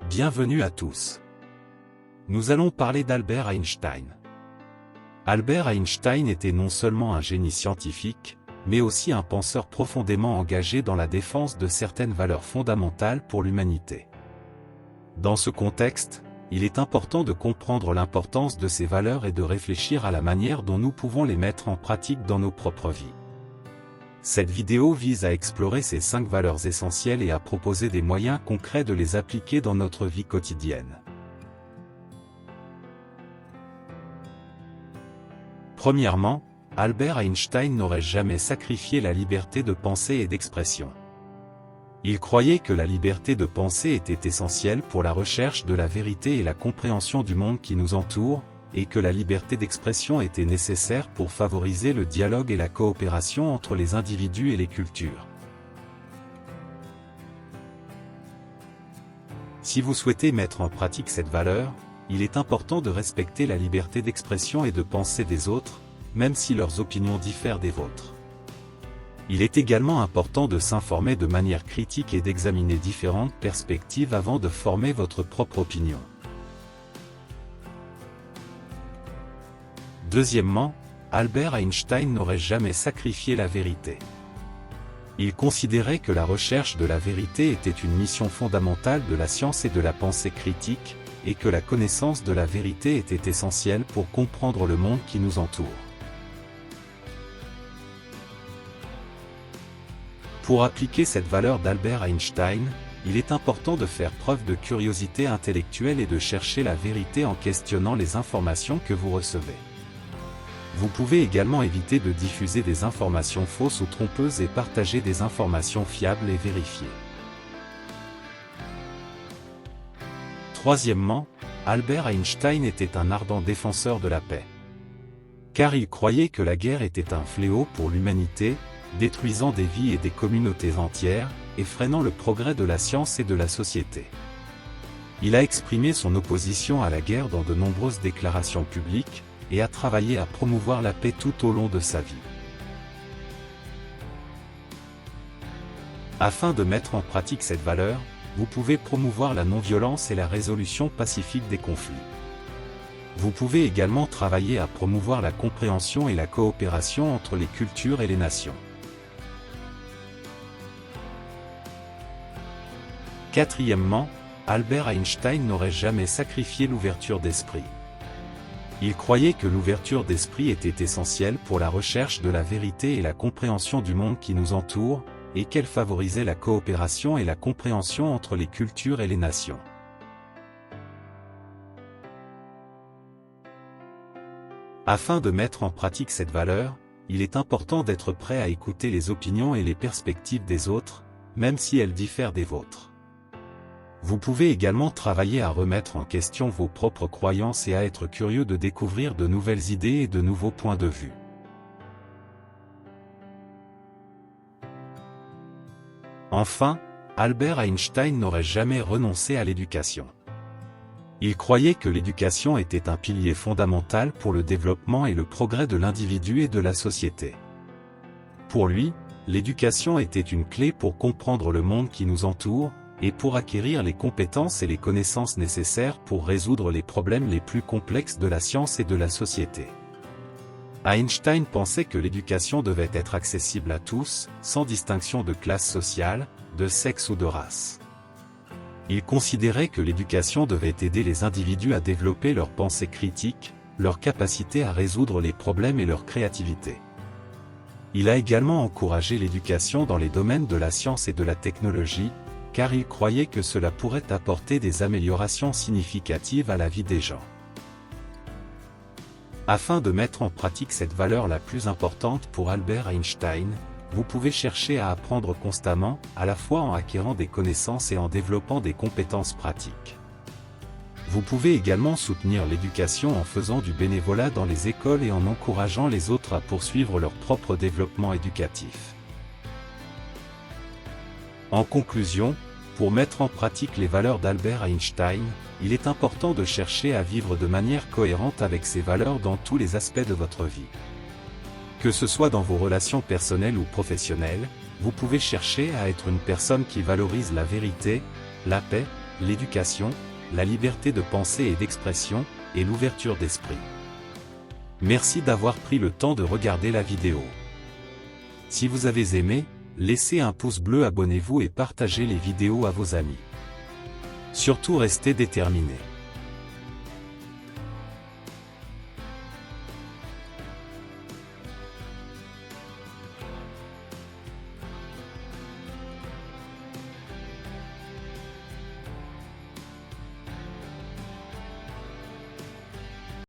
Bienvenue à tous. Nous allons parler d'Albert Einstein. Albert Einstein était non seulement un génie scientifique, mais aussi un penseur profondément engagé dans la défense de certaines valeurs fondamentales pour l'humanité. Dans ce contexte, il est important de comprendre l'importance de ces valeurs et de réfléchir à la manière dont nous pouvons les mettre en pratique dans nos propres vies. Cette vidéo vise à explorer ces 5 valeurs essentielles et à proposer des moyens concrets de les appliquer dans notre vie quotidienne. Premièrement, Albert Einstein n'aurait jamais sacrifié la liberté de pensée et d'expression. Il croyait que la liberté de penser était essentielle pour la recherche de la vérité et la compréhension du monde qui nous entoure, et que la liberté d'expression était nécessaire pour favoriser le dialogue et la coopération entre les individus et les cultures. Si vous souhaitez mettre en pratique cette valeur, il est important de respecter la liberté d'expression et de penser des autres, même si leurs opinions diffèrent des vôtres. Il est également important de s'informer de manière critique et d'examiner différentes perspectives avant de former votre propre opinion. Deuxièmement, Albert Einstein n'aurait jamais sacrifié la vérité. Il considérait que la recherche de la vérité était une mission fondamentale de la science et de la pensée critique, et que la connaissance de la vérité était essentielle pour comprendre le monde qui nous entoure. Pour appliquer cette valeur d'Albert Einstein, il est important de faire preuve de curiosité intellectuelle et de chercher la vérité en questionnant les informations que vous recevez. Vous pouvez également éviter de diffuser des informations fausses ou trompeuses et partager des informations fiables et vérifiées. Troisièmement, Albert Einstein était un ardent défenseur de la paix. Car il croyait que la guerre était un fléau pour l'humanité, détruisant des vies et des communautés entières, et freinant le progrès de la science et de la société. Il a exprimé son opposition à la guerre dans de nombreuses déclarations publiques, et a travaillé à promouvoir la paix tout au long de sa vie. Afin de mettre en pratique cette valeur, vous pouvez promouvoir la non-violence et la résolution pacifique des conflits. Vous pouvez également travailler à promouvoir la compréhension et la coopération entre les cultures et les nations. Quatrièmement, Albert Einstein n'aurait jamais sacrifié l'ouverture d'esprit. Il croyait que l'ouverture d'esprit était essentielle pour la recherche de la vérité et la compréhension du monde qui nous entoure, et qu'elle favorisait la coopération et la compréhension entre les cultures et les nations. Afin de mettre en pratique cette valeur, il est important d'être prêt à écouter les opinions et les perspectives des autres, même si elles diffèrent des vôtres. Vous pouvez également travailler à remettre en question vos propres croyances et à être curieux de découvrir de nouvelles idées et de nouveaux points de vue. Enfin, Albert Einstein n'aurait jamais renoncé à l'éducation. Il croyait que l'éducation était un pilier fondamental pour le développement et le progrès de l'individu et de la société. Pour lui, l'éducation était une clé pour comprendre le monde qui nous entoure, et pour acquérir les compétences et les connaissances nécessaires pour résoudre les problèmes les plus complexes de la science et de la société. Einstein pensait que l'éducation devait être accessible à tous, sans distinction de classe sociale, de sexe ou de race. Il considérait que l'éducation devait aider les individus à développer leur pensée critique, leur capacité à résoudre les problèmes et leur créativité. Il a également encouragé l'éducation dans les domaines de la science et de la technologie, car il croyait que cela pourrait apporter des améliorations significatives à la vie des gens. Afin de mettre en pratique cette valeur la plus importante pour Albert Einstein, vous pouvez chercher à apprendre constamment, à la fois en acquérant des connaissances et en développant des compétences pratiques. Vous pouvez également soutenir l'éducation en faisant du bénévolat dans les écoles et en encourageant les autres à poursuivre leur propre développement éducatif. En conclusion, pour mettre en pratique les valeurs d'Albert Einstein, il est important de chercher à vivre de manière cohérente avec ces valeurs dans tous les aspects de votre vie. Que ce soit dans vos relations personnelles ou professionnelles, vous pouvez chercher à être une personne qui valorise la vérité, la paix, l'éducation, la liberté de pensée et d'expression, et l'ouverture d'esprit. Merci d'avoir pris le temps de regarder la vidéo. Si vous avez aimé, laissez un pouce bleu, abonnez-vous et partagez les vidéos à vos amis. Surtout restez déterminés.